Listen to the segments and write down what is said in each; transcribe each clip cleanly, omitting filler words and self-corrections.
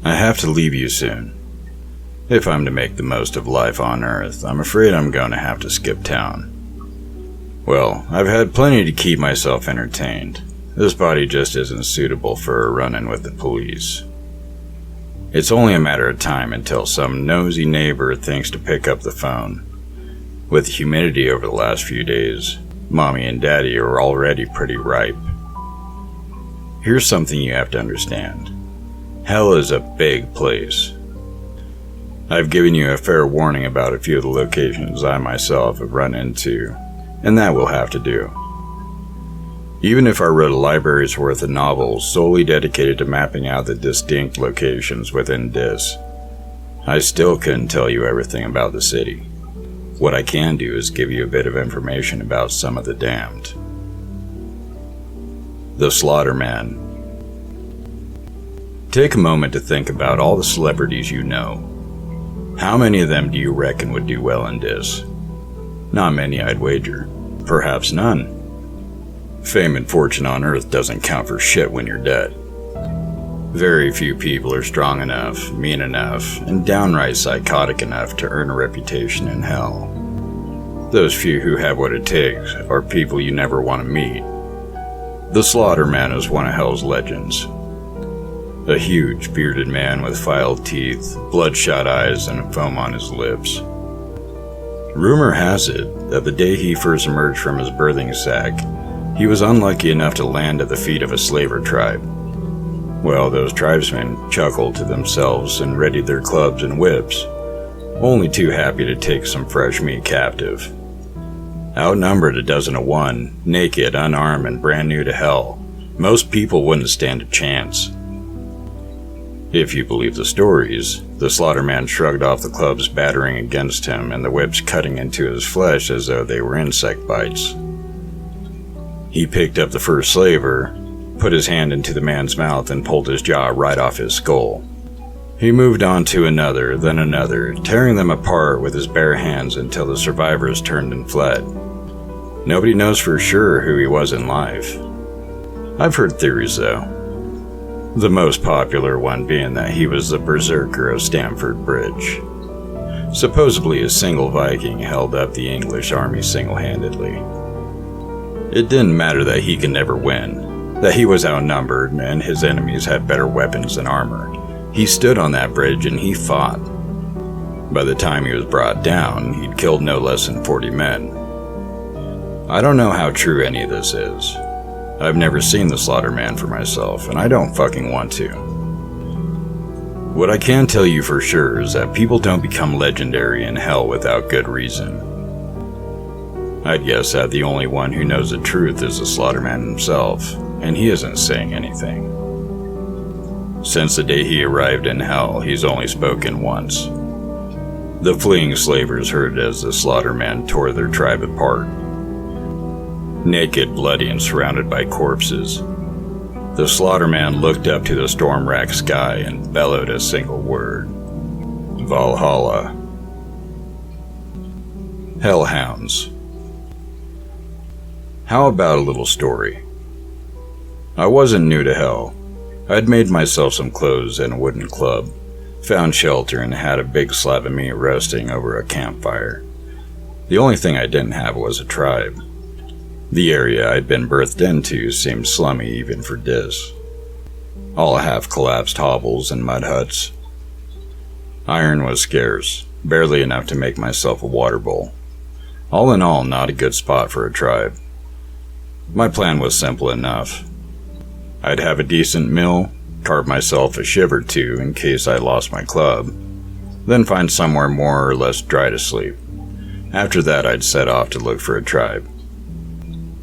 I have to leave you soon. If I'm to make the most of life on Earth, I'm afraid I'm going to have to skip town. Well, I've had plenty to keep myself entertained. This body just isn't suitable for a run-in with the police. It's only a matter of time until some nosy neighbor thinks to pick up the phone. With the humidity over the last few days, Mommy and Daddy are already pretty ripe. Here's something you have to understand. Hell is a big place. I've given you a fair warning about a few of the locations I myself have run into, and that will have to do. Even if I wrote a library's worth of novels solely dedicated to mapping out the distinct locations within Dis, I still couldn't tell you everything about the city. What I can do is give you a bit of information about some of the damned. The Slaughterman. Take a moment to think about all the celebrities you know. How many of them do you reckon would do well in Dis? Not many, I'd wager. Perhaps none. Fame and fortune on Earth doesn't count for shit when you're dead. Very few people are strong enough, mean enough, and downright psychotic enough to earn a reputation in hell. Those few who have what it takes are people you never want to meet. The Slaughterman is one of hell's legends. A huge, bearded man with filed teeth, bloodshot eyes, and foam on his lips. Rumor has it that the day he first emerged from his birthing sack, he was unlucky enough to land at the feet of a slaver tribe. Well, those tribesmen chuckled to themselves and readied their clubs and whips, only too happy to take some fresh meat captive. Outnumbered 12-1, naked, unarmed, and brand new to hell, most people wouldn't stand a chance. If you believe the stories, the Slaughterman shrugged off the clubs battering against him and the whips cutting into his flesh as though they were insect bites. He picked up the first slaver, put his hand into the man's mouth, and pulled his jaw right off his skull. He moved on to another, then another, tearing them apart with his bare hands until the survivors turned and fled. Nobody knows for sure who he was in life. I've heard theories, though. The most popular one being that he was the berserker of Stamford Bridge. Supposedly a single Viking held up the English army single-handedly. It didn't matter that he could never win, that he was outnumbered and his enemies had better weapons and armor. He stood on that bridge and he fought. By the time he was brought down, he'd killed no less than 40 men. I don't know how true any of this is. I've never seen the Slaughterman for myself, and I don't fucking want to. What I can tell you for sure is that people don't become legendary in hell without good reason. I'd guess that the only one who knows the truth is the Slaughterman himself, and he isn't saying anything. Since the day he arrived in hell, he's only spoken once. The fleeing slavers heard as the Slaughterman tore their tribe apart. Naked, bloody, and surrounded by corpses, the Slaughterman looked up to the storm-racked sky and bellowed a single word: Valhalla. Hellhounds. How about a little story? I wasn't new to hell. I'd made myself some clothes and a wooden club, found shelter, and had a big slab of meat roasting over a campfire. The only thing I didn't have was a tribe. The area I'd been birthed into seemed slummy even for Dis. All half-collapsed hovels and mud huts. Iron was scarce, barely enough to make myself a water bowl. All in all, not a good spot for a tribe. My plan was simple enough. I'd have a decent meal, carve myself a shiv or two in case I lost my club, then find somewhere more or less dry to sleep. After that, I'd set off to look for a tribe.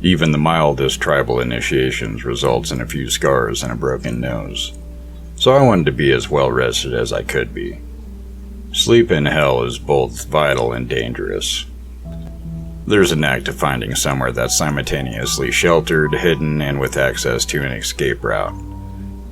Even the mildest tribal initiations results in a few scars and a broken nose, so I wanted to be as well rested as I could be. Sleep in hell is both vital and dangerous. There's a knack to finding somewhere that's simultaneously sheltered, hidden, and with access to an escape route.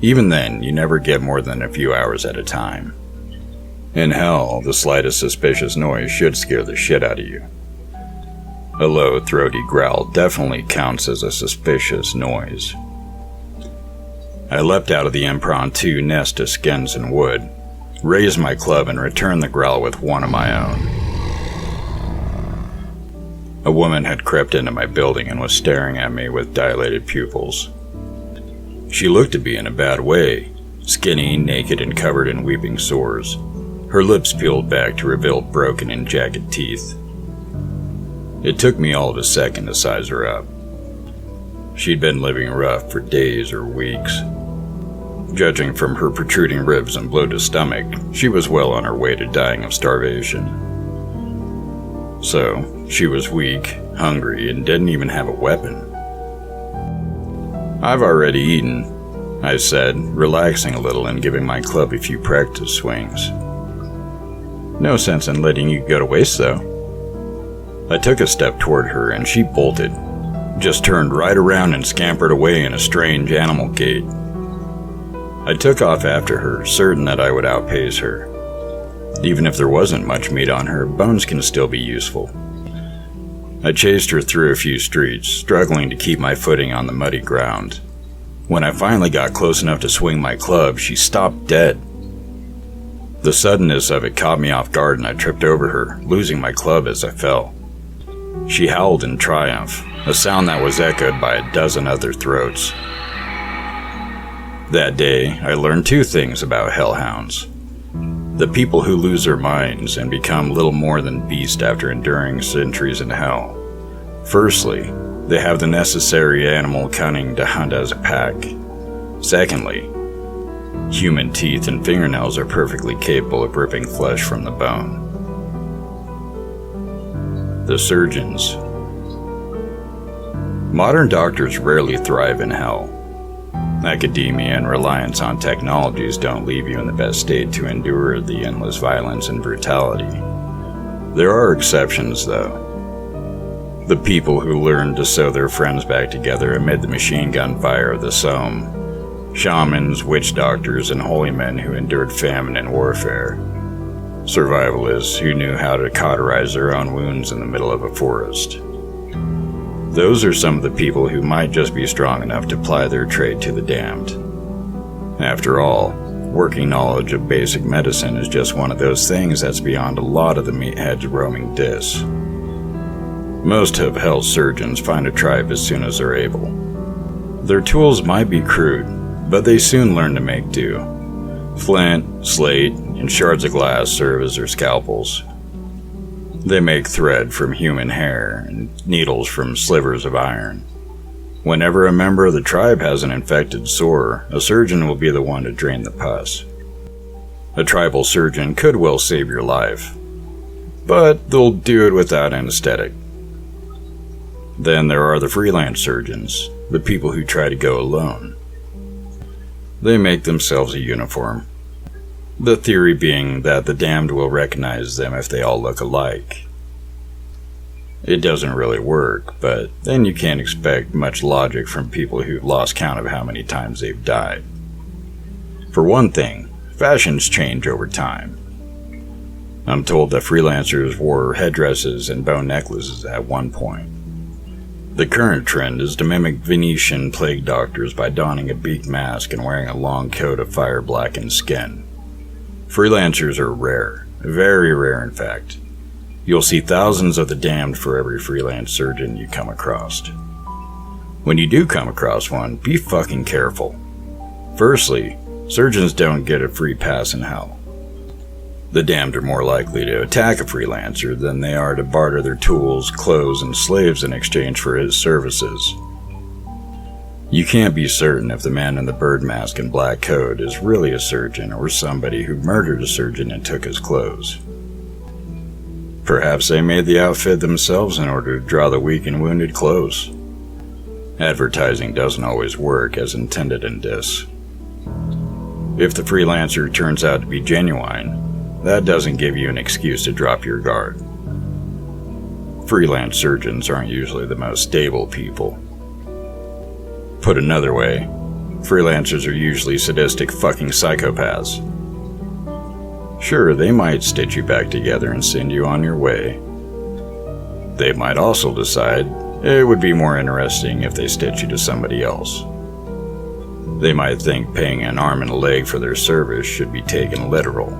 Even then, you never get more than a few hours at a time. In hell, the slightest suspicious noise should scare the shit out of you. A low, throaty growl definitely counts as a suspicious noise. I leapt out of the impromptu nest of skins and wood, raised my club, and returned the growl with one of my own. A woman had crept into my building and was staring at me with dilated pupils. She looked to be in a bad way, skinny, naked, and covered in weeping sores, her lips peeled back to reveal broken and jagged teeth. It took me all of a second to size her up. She'd been living rough for days or weeks. Judging from her protruding ribs and bloated stomach, she was well on her way to dying of starvation. So, she was weak, hungry, and didn't even have a weapon. "I've already eaten," I said, relaxing a little and giving my club a few practice swings. "No sense in letting you go to waste, though." I took a step toward her and she bolted, just turned right around and scampered away in a strange animal gait. I took off after her, certain that I would outpace her. Even if there wasn't much meat on her, bones can still be useful. I chased her through a few streets, struggling to keep my footing on the muddy ground. When I finally got close enough to swing my club, she stopped dead. The suddenness of it caught me off guard and I tripped over her, losing my club as I fell. She howled in triumph, a sound that was echoed by a dozen other throats. That day, I learned two things about hellhounds. The people who lose their minds and become little more than beasts after enduring centuries in hell. Firstly, they have the necessary animal cunning to hunt as a pack. Secondly, human teeth and fingernails are perfectly capable of ripping flesh from the bone. The surgeons. Modern doctors rarely thrive in hell. Academia and reliance on technologies don't leave you in the best state to endure the endless violence and brutality. There are exceptions, though. The people who learned to sew their friends back together amid the machine gun fire of the Somme. Shamans, witch doctors, and holy men who endured famine and warfare. Survivalists who knew how to cauterize their own wounds in the middle of a forest. Those are some of the people who might just be strong enough to ply their trade to the damned. After all, working knowledge of basic medicine is just one of those things that's beyond a lot of the meatheads roaming dis. Most of hell's surgeons find a tribe as soon as they're able. Their tools might be crude, but they soon learn to make do. Flint, slate, and shards of glass serve as their scalpels. They make thread from human hair and needles from slivers of iron. Whenever a member of the tribe has an infected sore, a surgeon will be the one to drain the pus. A tribal surgeon could well save your life, but they'll do it without anesthetic. Then there are the freelance surgeons, the people who try to go alone. They make themselves a uniform. The theory being that the damned will recognize them if they all look alike. It doesn't really work, but then you can't expect much logic from people who've lost count of how many times they've died. For one thing, fashions change over time. I'm told that freelancers wore headdresses and bone necklaces at one point. The current trend is to mimic Venetian plague doctors by donning a beaked mask and wearing a long coat of fire-blackened skin. Freelancers are rare, very rare in fact. You'll see thousands of the damned for every freelance surgeon you come across. When you do come across one, be fucking careful. Firstly, surgeons don't get a free pass in hell. The damned are more likely to attack a freelancer than they are to barter their tools, clothes, and slaves in exchange for his services. You can't be certain if the man in the bird mask and black coat is really a surgeon or somebody who murdered a surgeon and took his clothes. Perhaps they made the outfit themselves in order to draw the weak and wounded close. Advertising doesn't always work as intended in this. If the freelancer turns out to be genuine, that doesn't give you an excuse to drop your guard. Freelance surgeons aren't usually the most stable people. Put another way, freelancers are usually sadistic fucking psychopaths. Sure, they might stitch you back together and send you on your way. They might also decide it would be more interesting if they stitch you to somebody else. They might think paying an arm and a leg for their service should be taken literal.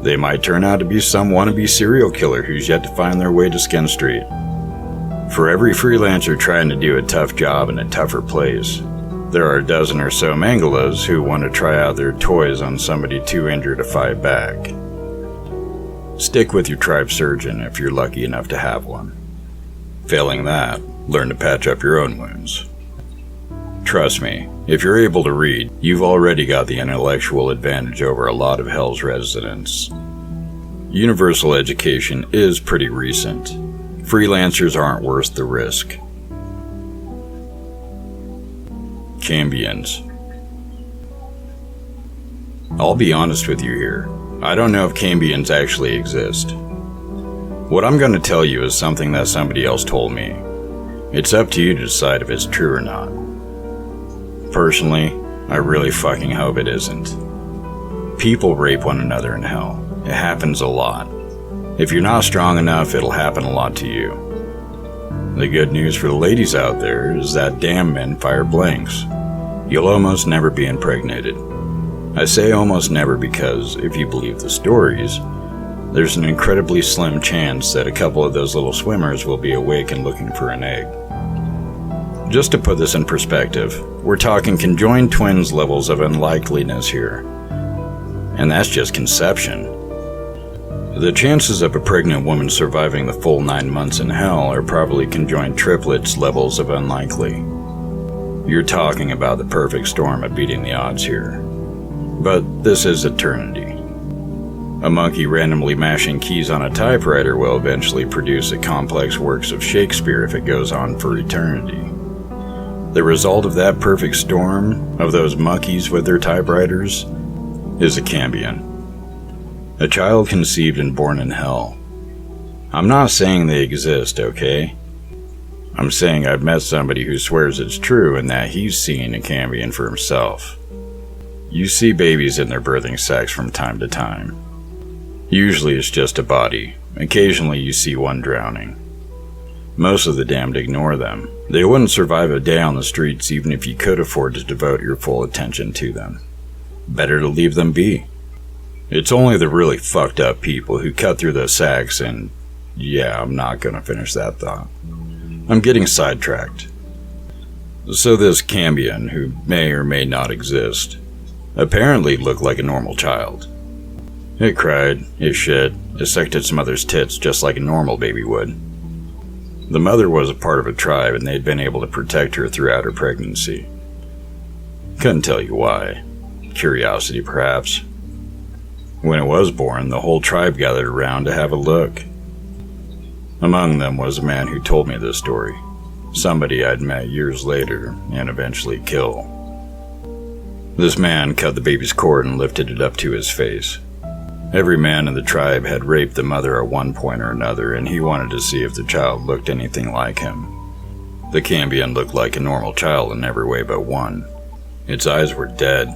They might turn out to be some wannabe serial killer who's yet to find their way to Skin Street. For every freelancer trying to do a tough job in a tougher place, there are a dozen or so mangalas who want to try out their toys on somebody too injured to fight back. Stick with your tribe surgeon if you're lucky enough to have one. Failing that, learn to patch up your own wounds. Trust me, if you're able to read, you've already got the intellectual advantage over a lot of Hell's residents. Universal education is pretty recent. Freelancers aren't worth the risk. Cambions. I'll be honest with you here. I don't know if Cambions actually exist. What I'm going to tell you is something that somebody else told me. It's up to you to decide if it's true or not. Personally, I really fucking hope it isn't. People rape one another in hell. It happens a lot. If you're not strong enough, it'll happen a lot to you. The good news for the ladies out there is that damn men fire blanks. You'll almost never be impregnated. I say almost never because, if you believe the stories, there's an incredibly slim chance that a couple of those little swimmers will be awake and looking for an egg. Just to put this in perspective, we're talking conjoined twins levels of unlikeliness here. And that's just conception. The chances of a pregnant woman surviving the full 9 months in hell are probably conjoined triplets levels of unlikely. You're talking about the perfect storm of beating the odds here. But this is eternity. A monkey randomly mashing keys on a typewriter will eventually produce a complex works of Shakespeare if it goes on for eternity. The result of that perfect storm, of those monkeys with their typewriters, is a cambion. A child conceived and born in hell. I'm not saying they exist, okay? I'm saying I've met somebody who swears it's true and that he's seen a cambion for himself. You see babies in their birthing sacks from time to time. Usually it's just a body. Occasionally you see one drowning. Most of the damned ignore them. They wouldn't survive a day on the streets even if you could afford to devote your full attention to them. Better to leave them be. It's only the really fucked up people who cut through those sacks and... yeah, I'm not gonna finish that thought. I'm getting sidetracked. So this cambion, who may or may not exist, apparently looked like a normal child. It cried, it shit, it sucked its mother's tits just like a normal baby would. The mother was a part of a tribe and they'd been able to protect her throughout her pregnancy. Couldn't tell you why. Curiosity, perhaps. When it was born, the whole tribe gathered around to have a look. Among them was a man who told me this story, somebody I'd met years later and eventually killed. This man cut the baby's cord and lifted it up to his face. Every man in the tribe had raped the mother at one point or another, and he wanted to see if the child looked anything like him. The cambion looked like a normal child in every way but one. Its eyes were dead,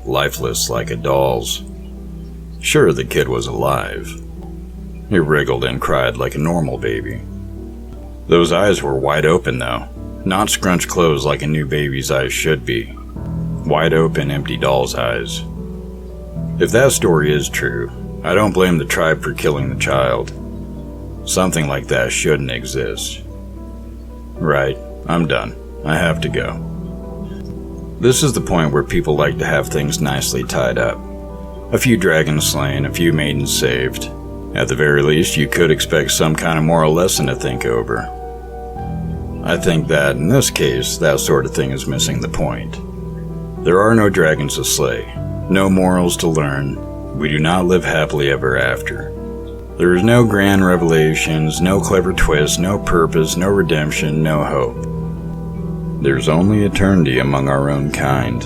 lifeless like a doll's. Sure, the kid was alive. He wriggled and cried like a normal baby. Those eyes were wide open though, not scrunched closed like a new baby's eyes should be. Wide open, empty doll's eyes. If that story is true, I don't blame the tribe for killing the child. Something like that shouldn't exist. Right, I'm done. I have to go. This is the point where people like to have things nicely tied up. A few dragons slain, a few maidens saved. At the very least, you could expect some kind of moral lesson to think over. I think that, in this case, that sort of thing is missing the point. There are no dragons to slay, no morals to learn. We do not live happily ever after. There is no grand revelations, no clever twists, no purpose, no redemption, no hope. There's only eternity among our own kind.